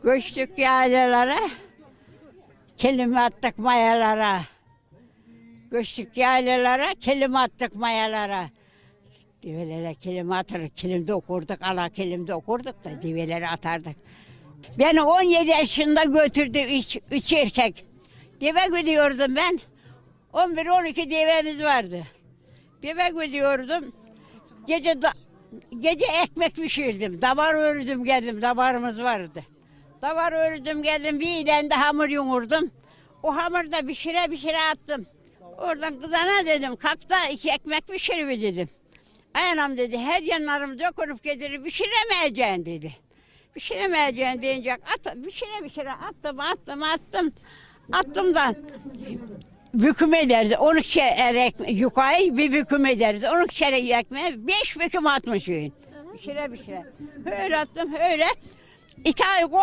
Göçtük yaylalara, kelime attık mayalara. Göçtük yaylalara, kelime attık mayalara. Develere kelime atardık, kilimde okurduk, ala kilimde okurduk da develere atardık. Beni 17 yaşında götürdü üç erkek. Deve gidiyordum ben. 11-12 devemiz vardı. Deve gidiyordum. Gece ekmek pişirdim. Davar ördüm geldim. Davarımız vardı. Davar ördüm geldim. Bir ilen de hamur yoğurdum. O hamuru da pişire attım. Oradan kızana dedim. Kalk da 2 ekmek pişir bir dedim. Anam dedi her yanlarım dökülüp getirir pişiremeyeceksin dedi. Pişiremeyeceksin deyince pişire attım. Attım da büküm ederdi. 12 kere yukarı bir büküm ederdi. 12 kere ekmeğe 5 büküm atmış. Pişire. Öyle attım öyle. 2 ay koy.